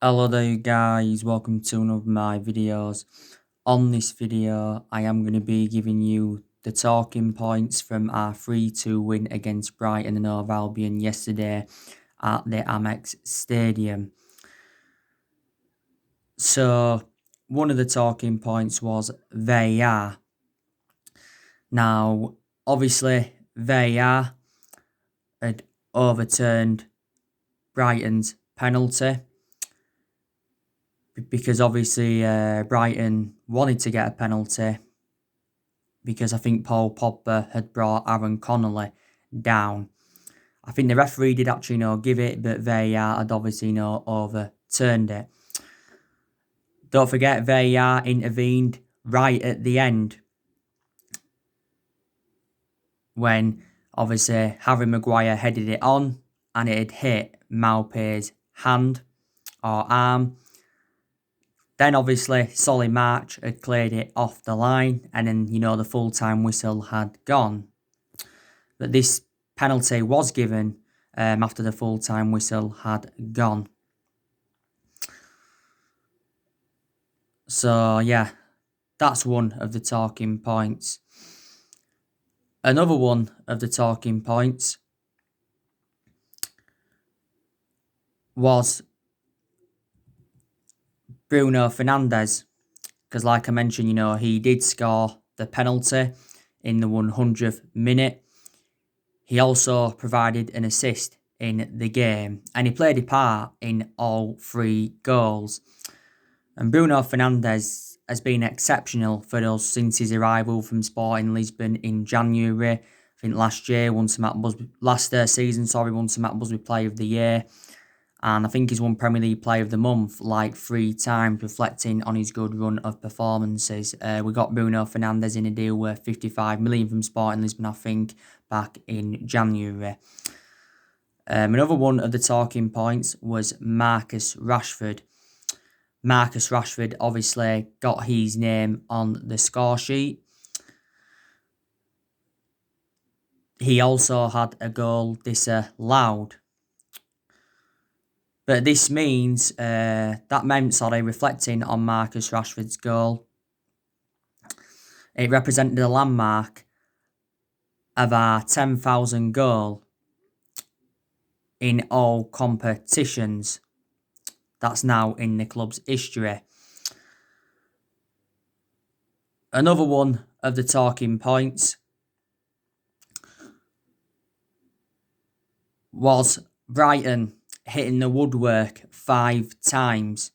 Hello there guys, welcome to one of my videos. On this video, I am going to be giving you the talking points from our 3-2 win against Brighton and Hove Albion yesterday at the Amex Stadium. So, one of the talking points was VAR. Now, obviously, VAR had overturned Brighton's penalty, because obviously Brighton wanted to get a penalty because I think Paul Pogba had brought Aaron Connolly down. I think the referee did actually give it, but VAR had obviously overturned it. Don't forget, VAR intervened right at the end when obviously Harry Maguire headed it on and it had hit Maupay's hand or arm. Then obviously Solly March had cleared it off the line, and then the full-time whistle had gone. But this penalty was given after the full-time whistle had gone. So yeah, that's one of the talking points. Another one of the talking points was Bruno Fernandes, because like I mentioned, he did score the penalty in the 100th minute. He also provided an assist in the game, and he played a part in all three goals. And Bruno Fernandes has been exceptional for us since his arrival from Sporting Lisbon in January. I think last season, won some Matt Busby Player of the Year. And I think he's won Premier League Player of the Month like 3 times, reflecting on his good run of performances. We got Bruno Fernandes in a deal worth 55 million from Sporting Lisbon, I think, back in January. Another one of the talking points was Marcus Rashford. Marcus Rashford obviously got his name on the score sheet. He also had a goal disallowed. But this means, reflecting on Marcus Rashford's goal, it represented a landmark of our 10,000 goal in all competitions. That's now in the club's history. Another one of the talking points was Brighton hitting the woodwork 5 times.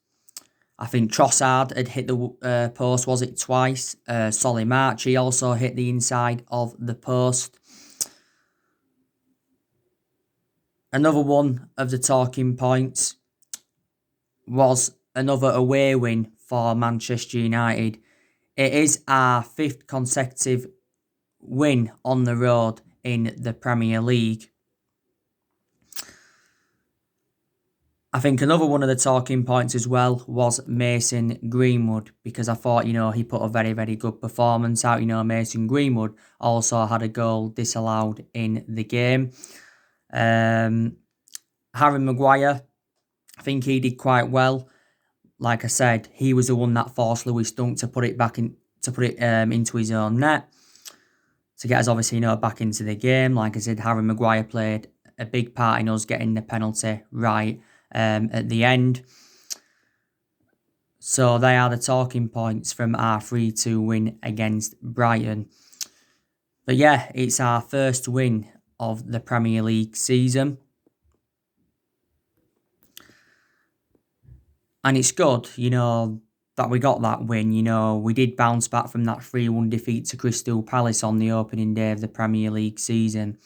I think Trossard had hit the post, was it twice? Solly March, he also hit the inside of the post. Another one of the talking points was another away win for Manchester United. It is our 5th consecutive win on the road in the Premier League. I think another one of the talking points as well was Mason Greenwood, because I thought, he put a very, very good performance out. Mason Greenwood also had a goal disallowed in the game. Harry Maguire, I think he did quite well. Like I said, he was the one that forced Lewis Dunk to put it into his own net to get us obviously back into the game. Like I said, Harry Maguire played a big part in us getting the penalty right at the end. So they are the talking points from our 3-2 win against Brighton. But yeah, it's our first win of the Premier League season. And it's good, that we got that win. We did bounce back from that 3-1 defeat to Crystal Palace on the opening day of the Premier League season.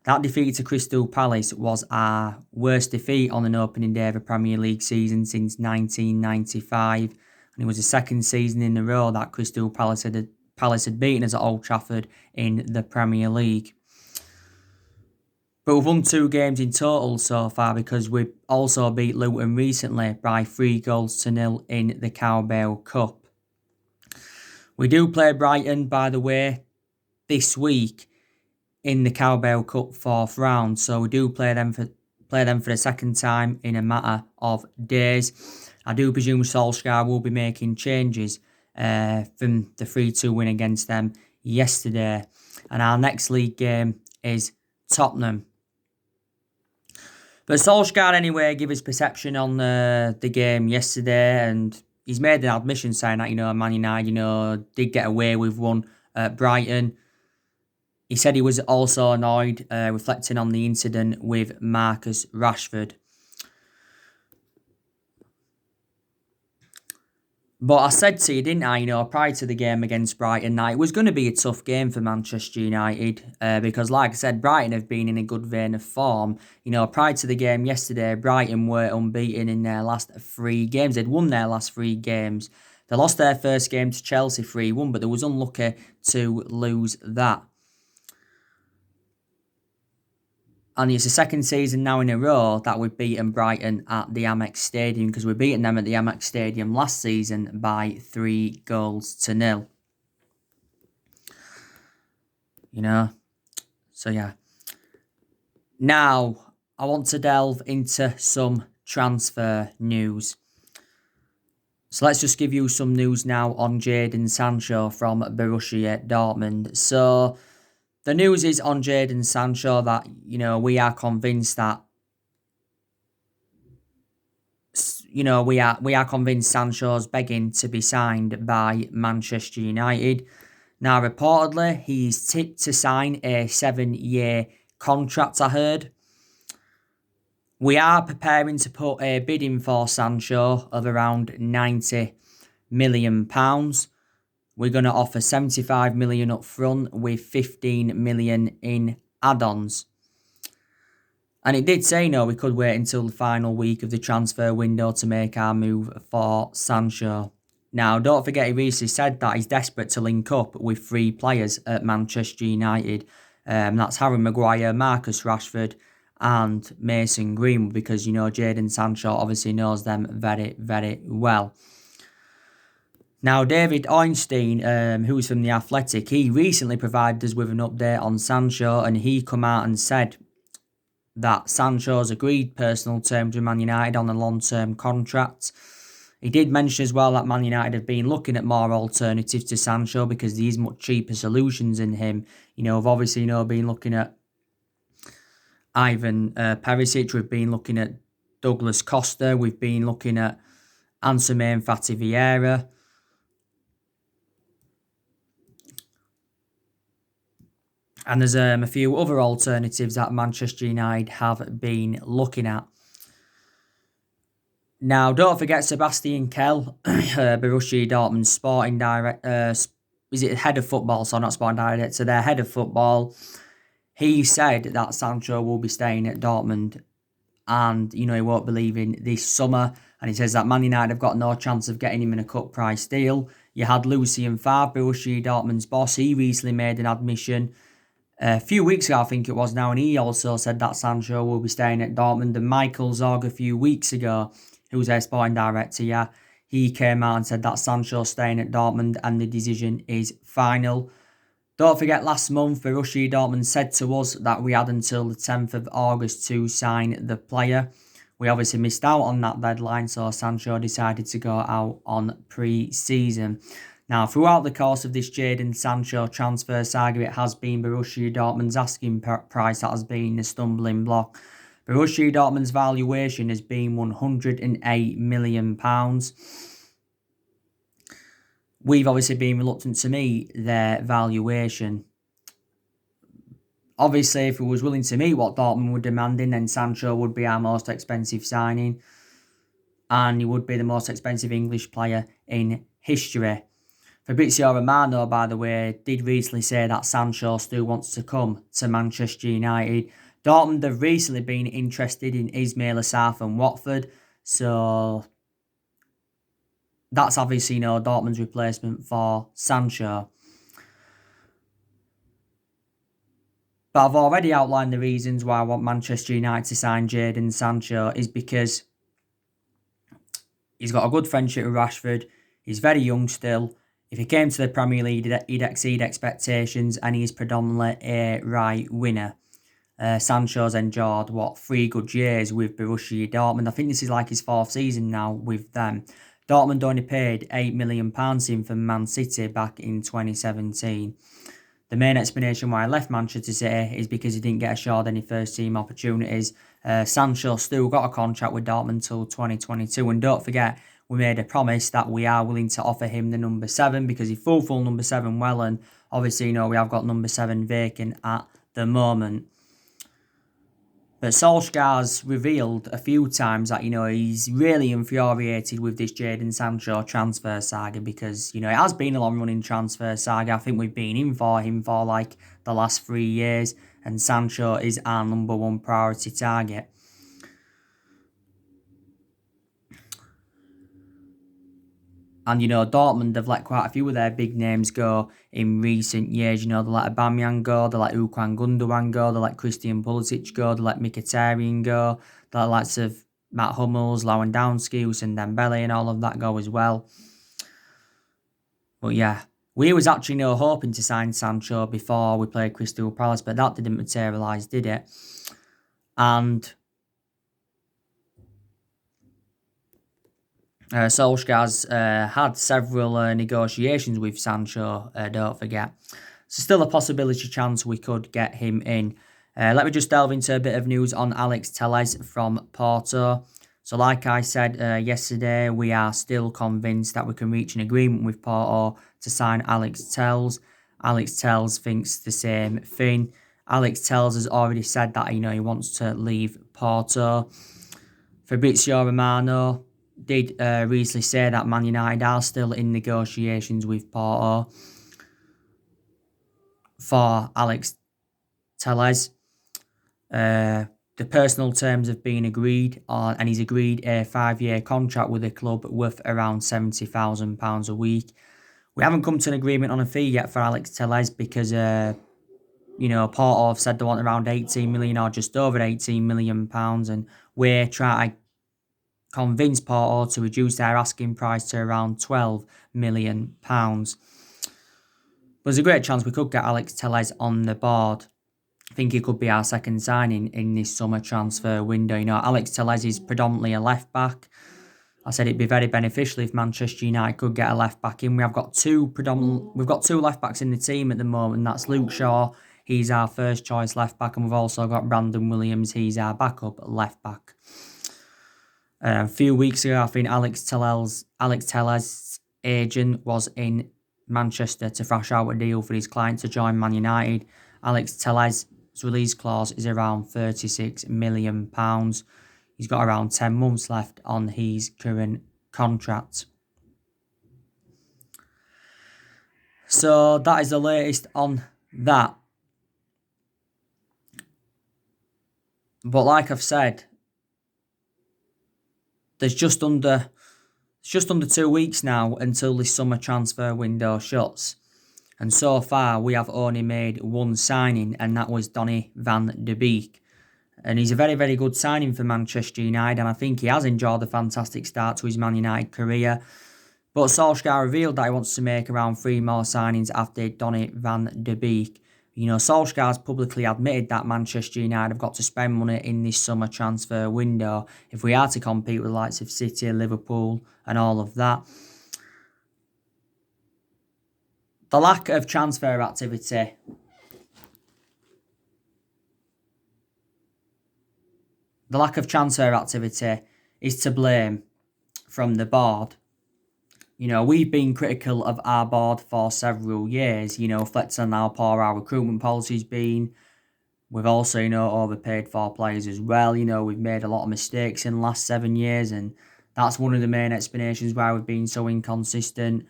That defeat to Crystal Palace was our worst defeat on an opening day of a Premier League season since 1995. And it was the second season in a row that Crystal Palace had beaten us at Old Trafford in the Premier League. But we've won 2 games in total so far, because we also beat Luton recently by 3-0 in the Carabao Cup. We do play Brighton, by the way, this week in the Carabao Cup 4th round. So we do play them play them for the second time in a matter of days. I do presume Solskjaer will be making changes from the 3-2 win against them yesterday. And our next league game is Tottenham. But Solskjaer, anyway, gave his perception on the game yesterday, and he's made an admission saying that, Man United, did get away with one at Brighton. He said he was also annoyed, reflecting on the incident with Marcus Rashford. But I said to you, didn't I, prior to the game against Brighton, that it was going to be a tough game for Manchester United because, like I said, Brighton have been in a good vein of form. Prior to the game yesterday, Brighton were unbeaten in their last 3 games. They'd won their last 3 games. They lost their first game to Chelsea 3-1, but they was unlucky to lose that. And it's the second season now in a row that we've beaten Brighton at the Amex Stadium, because we've beaten them at the Amex Stadium last season by 3-0. So yeah. Now, I want to delve into some transfer news. So let's just give you some news now on Jadon Sancho from Borussia Dortmund. So the news is on Jadon Sancho that, we are convinced that, we are convinced Sancho's begging to be signed by Manchester United. Now, reportedly, he's tipped to sign a 7-year contract, I heard. We are preparing to put a bid in for Sancho of around £90 million. We're going to offer 75 million up front with 15 million in add-ons. And it did say, we could wait until the final week of the transfer window to make our move for Sancho. Now, don't forget, he recently said that he's desperate to link up with 3 players at Manchester United. That's Harry Maguire, Marcus Rashford and Mason Greenwood, because, Jadon Sancho obviously knows them very, very well. Now, David Ornstein, who's from The Athletic, he recently provided us with an update on Sancho, and he come out and said that Sancho's agreed personal terms with Man United on a long-term contract. He did mention as well that Man United have been looking at more alternatives to Sancho because there's much cheaper solutions in him. We've obviously, been looking at Ivan Perisic, we've been looking at Douglas Costa, we've been looking at Anselme Fati Vieira. And there's a few other alternatives that Manchester United have been looking at. Now, don't forget Sebastian Kell, Borussia Dortmund's sporting director, head of football, so not sporting director, their head of football. He said that Sancho will be staying at Dortmund and, he won't be leaving this summer. And he says that Man United have got no chance of getting him in a cut price deal. You had Lucien Favre, Borussia Dortmund's boss. He recently made an admission a few weeks ago, I think it was now, and he also said that Sancho will be staying at Dortmund. And Michael Zorg a few weeks ago, who's their sporting director, he came out and said that Sancho's staying at Dortmund and the decision is final. Don't forget, last month, Borussia Dortmund said to us that we had until the 10th of August to sign the player. We obviously missed out on that deadline, so Sancho decided to go out on pre-season. Now, throughout the course of this Jadon Sancho transfer saga, it has been Borussia Dortmund's asking price that has been the stumbling block. Borussia Dortmund's valuation has been £108 million. We've obviously been reluctant to meet their valuation. Obviously, if we was willing to meet what Dortmund were demanding, then Sancho would be our most expensive signing. And he would be the most expensive English player in history. Fabrizio Romano, by the way, did recently say that Sancho still wants to come to Manchester United. Dortmund have recently been interested in Ismail Assar from Watford. So that's obviously, Dortmund's replacement for Sancho. But I've already outlined the reasons why I want Manchester United to sign Jadon Sancho is because he's got a good friendship with Rashford. He's very young still. If he came to the Premier League, he'd exceed expectations, and he's predominantly a right winner. Sancho's endured, 3 good years with Borussia Dortmund. I think this is like his fourth season now with them. Dortmund only paid £8 million in from Man City back in 2017. The main explanation why I left Manchester City is because he didn't get assured any first team opportunities. Sancho still got a contract with Dortmund till 2022. And don't forget, we made a promise that we are willing to offer him the number 7 because he fulfilled number 7 well. And obviously, we have got number 7 vacant at the moment. But Solskjaer's revealed a few times that, he's really infuriated with this Jadon Sancho transfer saga because, it has been a long-running transfer saga. I think we've been in for him for like the last 3 years, and Sancho is our number one priority target. And, Dortmund have let quite a few of their big names go in recent years. They let Aubameyang go, they let Ukwan Gundogan go, they let Christian Pulisic go, they let Mkhitaryan go, they let lots of Matt Hummels, Lewandowski, and Dembele and all of that go as well. But yeah, we was actually hoping to sign Sancho before we played Crystal Palace, but that didn't materialise, did it? And Solskjaer's had several negotiations with Sancho, don't forget. So still a possibility chance we could get him in. Let me just delve into a bit of news on Alex Telles from Porto. So like I said yesterday, we are still convinced that we can reach an agreement with Porto to sign Alex Telles. Alex Telles thinks the same thing. Alex Telles has already said that, he wants to leave Porto. Fabrizio Romano did recently say that Man United are still in negotiations with Porto for Alex Telles. The personal terms have been agreed on, and he's agreed a 5-year contract with the club worth around £70,000 a week. We haven't come to an agreement on a fee yet for Alex Telles because, Porto have said they want around 18 million or just over 18 million pounds, and we're trying to convince Porto to reduce their asking price to around £12 million. There's a great chance we could get Alex Telles on the board. I think he could be our second signing in this summer transfer window. Alex Telles is predominantly a left back. I said it'd be very beneficial if Manchester United could get a left back in. We've got two left backs in the team at the moment. And that's Luke Shaw. He's our first choice left back, and we've also got Brandon Williams. He's our backup left back. A few weeks ago, I think Alex Telles' agent was in Manchester to thrash out a deal for his client to join Man United. Alex Telles' release clause is around £36 million. He's got around 10 months left on his current contract. So that is the latest on that. But like I've said, there's just under 2 weeks now until this summer transfer window shuts. And so far, we have only made one signing, and that was Donny van de Beek. And he's a very, very good signing for Manchester United, and I think he has enjoyed a fantastic start to his Man United career. But Solskjaer revealed that he wants to make around 3 more signings after Donny van de Beek. Solskjaer's publicly admitted that Manchester United have got to spend money in this summer transfer window if we are to compete with the likes of City, Liverpool, and all of that. The lack of transfer activity is to blame from the board. We've been critical of our board for several years, reflecting on how poor our recruitment policy's been. We've also, overpaid for players as well. We've made a lot of mistakes in the last 7 years, and that's one of the main explanations why we've been so inconsistent,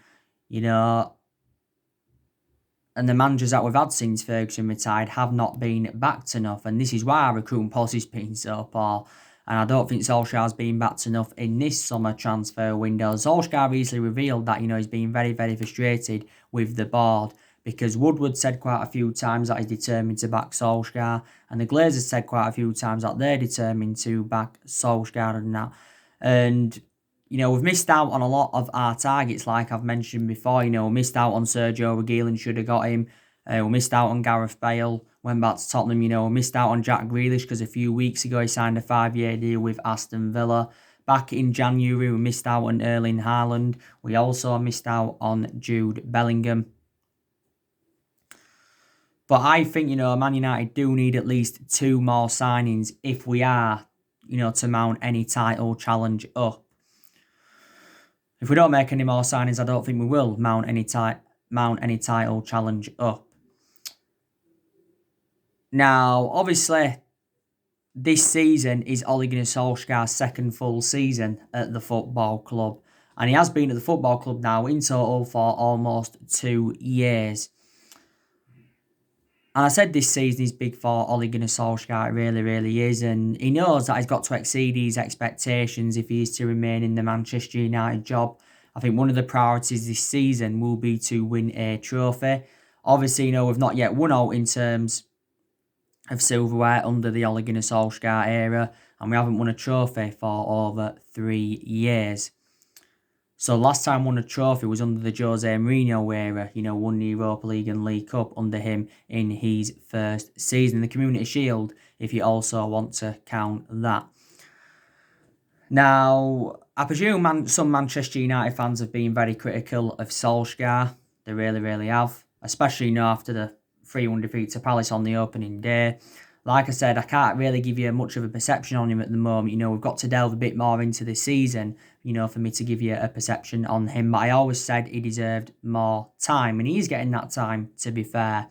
And the managers that we've had since Ferguson retired have not been backed enough, and this is why our recruitment policy's been so poor. And I don't think Solskjaer's been backed enough in this summer transfer window. Solskjaer recently revealed that, he's been very, very frustrated with the board because Woodward said quite a few times that he's determined to back Solskjaer, and the Glazers said quite a few times that they're determined to back Solskjaer and that. And we've missed out on a lot of our targets, like I've mentioned before. We missed out on Sergio Reguilon, should have got him. We missed out on Gareth Bale. went back to Tottenham. We missed out on Jack Grealish because a few weeks ago he signed a 5-year deal with Aston Villa. Back in January, we missed out on Erling Haaland. We also missed out on Jude Bellingham. But I think, Man United do need at least 2 more signings if we are, to mount any title challenge up. If we don't make any more signings, I don't think we will mount any title challenge up. Now, obviously, this season is Ole Gunnar Solskjaer's second full season at the football club. And he has been at the football club now in total for almost 2 years. And I said this season is big for Ole Gunnar Solskjaer. It really, really is. And he knows that he's got to exceed his expectations if he is to remain in the Manchester United job. I think one of the priorities this season will be to win a trophy. Obviously, we've not yet won out in terms of silverware under the Ole Gunnar Solskjaer era. And we haven't won a trophy for over 3 years. So last time won a trophy was under the Jose Mourinho era, won the Europa League and League Cup under him in his first season. The Community Shield, if you also want to count that. Now, I presume some Manchester United fans have been very critical of Solskjaer. They really, really have. Especially after the 3-1 defeat to Palace on the opening day. Like I said, I can't really give you much of a perception on him at the moment. We've got to delve a bit more into the season, for me to give you a perception on him. But I always said he deserved more time, and he's getting that time, to be fair.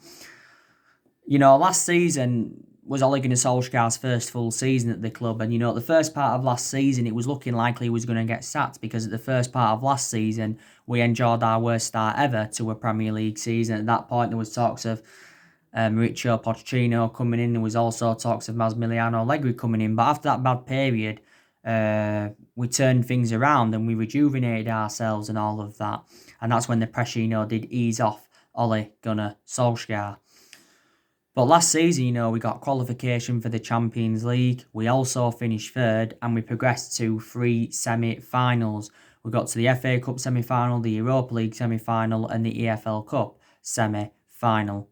Last season was Ole Gunnar Solskjaer's first full season at the club. And, the first part of last season, it was looking likely he was going to get sacked because at the first part of last season, we enjoyed our worst start ever to a Premier League season. At that point, there was talks of Mauricio Pochettino coming in. There was also talks of Massimiliano Allegri coming in. But after that bad period, we turned things around and we rejuvenated ourselves and all of that. And that's when the pressure, did ease off Ole Gunnar Solskjaer. But last season, we got qualification for the Champions League. We also finished third and we progressed to 3 semi-finals. We got to the FA Cup semi-final, the Europa League semi-final and the EFL Cup semi-final.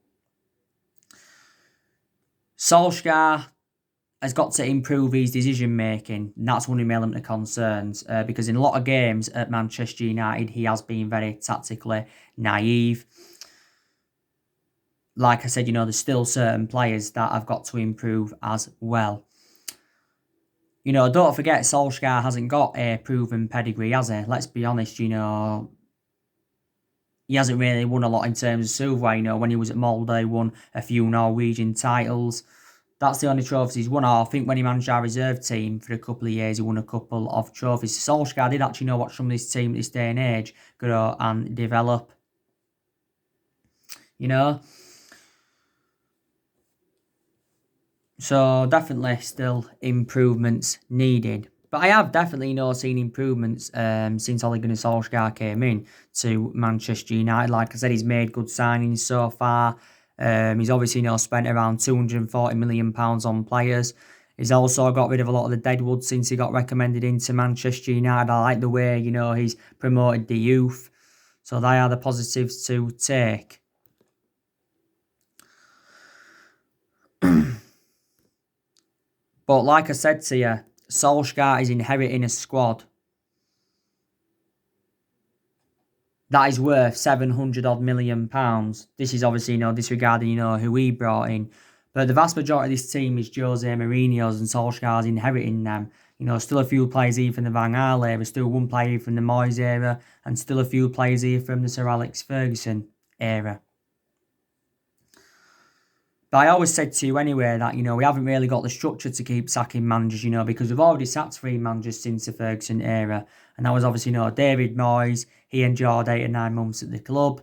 Solskjaer has got to improve his decision making. And that's one of my element of concerns because in a lot of games at Manchester United, he has been very tactically naive. Like I said, there's still certain players that have got to improve as well. Don't forget Solskjaer hasn't got a proven pedigree, has he? Let's be honest, he hasn't really won a lot in terms of silverware. When he was at Molde, he won a few Norwegian titles. That's the only trophies he's won. I think when he managed our reserve team for a couple of years, he won a couple of trophies. Solskjaer did actually watch some of this team at this day and age grow and develop. So definitely still improvements needed. But I have definitely seen improvements since Ole Gunnar Solskjaer came in to Manchester United. Like I said, he's made good signings so far. He's obviously spent around £240 million on players. He's also got rid of a lot of the deadwood since he got recommended into Manchester United. I like the way, he's promoted the youth. So they are the positives to take. But like I said to you, Solskjaer is inheriting a squad that is worth £700 million. This is obviously, disregarding, who he brought in. But the vast majority of this team is Jose Mourinho's and Solskjaer's inheriting them. Still a few players here from the Van Gaal era, still one player here from the Moyes era, and still a few players here from the Sir Alex Ferguson era. But I always said to you anyway that, we haven't really got the structure to keep sacking managers, because we've already sacked 3 managers since the Ferguson era. And that was obviously, David Moyes. He endured 8 or 9 months at the club.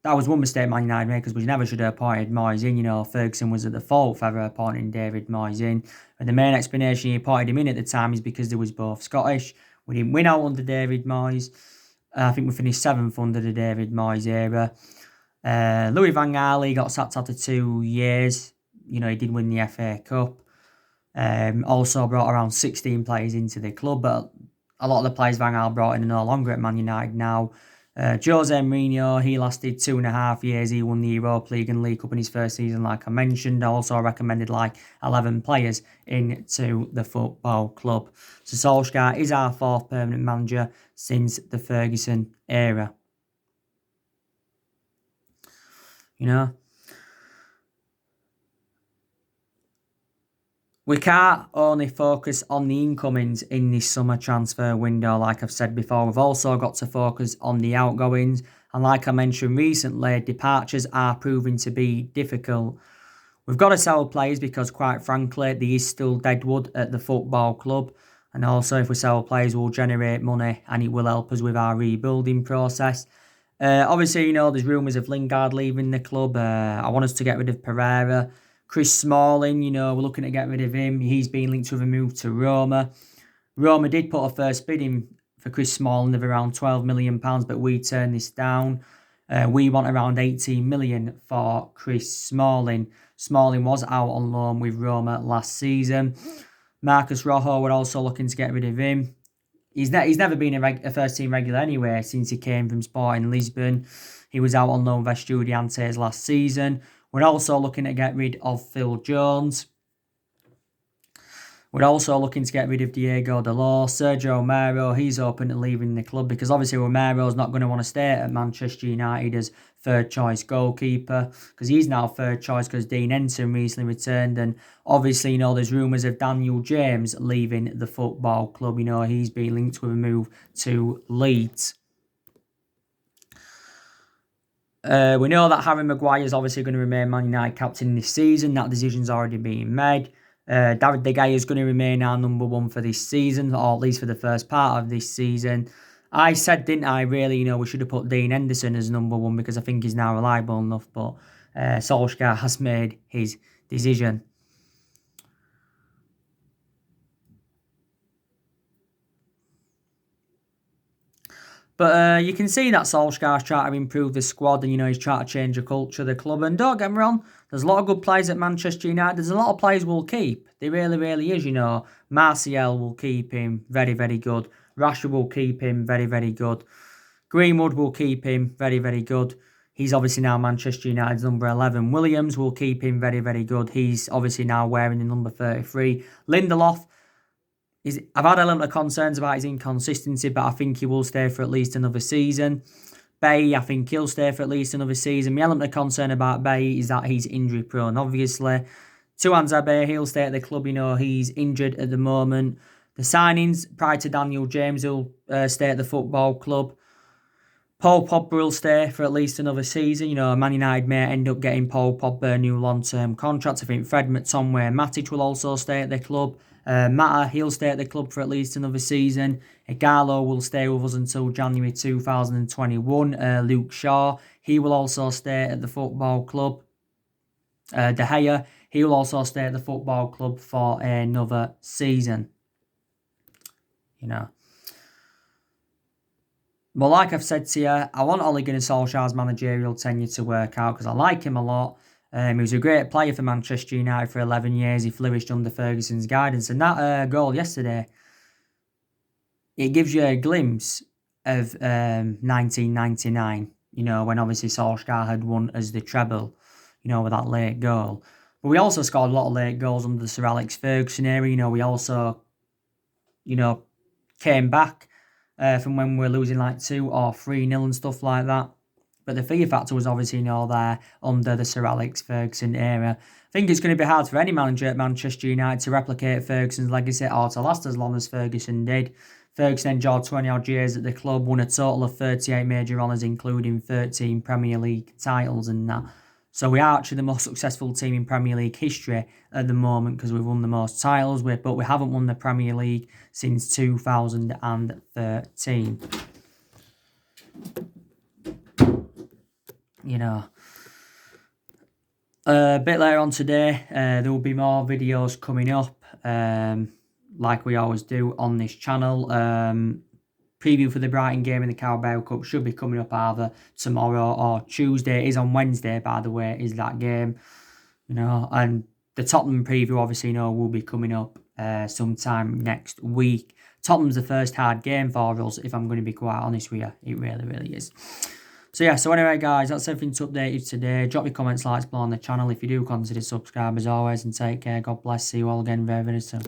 That was one mistake Man United made because we never should have appointed Moyes in. Ferguson was at the fault for ever appointing David Moyes in. And the main explanation he appointed him in at the time is because they was both Scottish. We didn't win out under David Moyes. I think we finished 7th under the David Moyes era. Louis Van Gaal, he got sacked after 2 years. He did win the FA Cup. Also brought around 16 players into the club, but a lot of the players Van Gaal brought in are no longer at Man United now. Jose Mourinho, he lasted 2.5 years. He won the Europa League and League Cup in his first season, like I mentioned. I also recommended like 11 players into the football club. So Solskjaer is our fourth permanent manager since the Ferguson era. You know, we can't only focus on the incomings in this summer transfer window, like I've said before. We've also got to focus on the outgoings. And like I mentioned recently, departures are proving to be difficult. We've got to sell players because, quite frankly, there is still deadwood at the football club. And also, if we sell players, we'll generate money and it will help us with our rebuilding process. Obviously, there's rumours of Lingard leaving the club. I want us to get rid of Pereira. Chris Smalling, we're looking to get rid of him. He's been linked with a move to Roma. Roma did put a first bid in for Chris Smalling of around £12 million, but we turned this down. We want around 18 million for Chris Smalling. Smalling was out on loan with Roma last season. Marcus Rojo, we're also looking to get rid of him. He's never been a first team regular anyway since he came from Sporting Lisbon. He was out on loan with Estudiantes last season. We're also looking to get rid of Phil Jones. We're also looking to get rid of Diego Dalot. Sergio Romero, he's open to leaving the club because obviously Romero's not going to want to stay at Manchester United as third choice goalkeeper because he's now third choice because Dean Henson recently returned. And obviously, there's rumours of Daniel James leaving the football club. He's been linked with a move to Leeds. We know that Harry Maguire is obviously going to remain Man United captain this season. That decision's already been made. David De Gea is going to remain our number one for this season, or at least for the first part of this season. I said, didn't I, really, we should have put Dean Henderson as number one because I think he's now reliable enough, but Solskjaer has made his decision. But you can see that Solskjaer's trying to improve the squad and, he's trying to change the culture of the club. And don't get me wrong, there's a lot of good players at Manchester United. There's a lot of players we'll keep. There really, really is, Martial will keep him, very, very good. Rashford will keep him, very, very good. Greenwood will keep him, very, very good. He's obviously now Manchester United's number 11. Williams will keep him, very, very good. He's obviously now wearing the number 33. Lindelof, I've had a little of concerns about his inconsistency, but I think he will stay for at least another season. Bay, I think he'll stay for at least another season. My element of concern about Bay is that he's injury prone, obviously. Tuan Zabe, he'll stay at the club. He's injured at the moment. The signings, prior to Daniel James, will stay at the football club. Paul Pogba will stay for at least another season. Man United may end up getting Paul Pogba a new long-term contract. I think Fred McTominay and Matic will also stay at the club. Mata, he'll stay at the club for at least another season. Igalo will stay with us until January 2021. Luke Shaw, he will also stay at the football club. De Gea, he will also stay at the football club for another season. But like I've said to you, I want Ole Gunnar Solskjaer's managerial tenure to work out because I like him a lot. He was a great player for Manchester United for 11 years. He flourished under Ferguson's guidance. And that goal yesterday, it gives you a glimpse of 1999, when obviously Solskjaer had won as the treble, with that late goal. But we also scored a lot of late goals under the Sir Alex Ferguson era. We also, came back from when we were losing like 2 or 3-0 and stuff like that. But the fear factor was obviously there under the Sir Alex Ferguson era. I think it's going to be hard for any manager at Manchester United to replicate Ferguson's legacy or to last as long as Ferguson did. Ferguson enjoyed 20-odd years at the club, won a total of 38 major honours, including 13 Premier League titles and that. So we are actually the most successful team in Premier League history at the moment because we've won the most titles, but we haven't won the Premier League since 2013. A bit later on today, there will be more videos coming up, like we always do on this channel. Preview for the Brighton game in the Carabao Cup should be coming up either tomorrow or Tuesday. It is on Wednesday, by the way, is that game. And the Tottenham preview, obviously, will be coming up sometime next week. Tottenham's the first hard game for us, if I'm going to be quite honest with you. It really, really is. So yeah, so anyway guys, that's everything to update you today. Drop your comments, likes below on the channel if you do consider subscribe as always, and take care. God bless. See you all again very, very soon.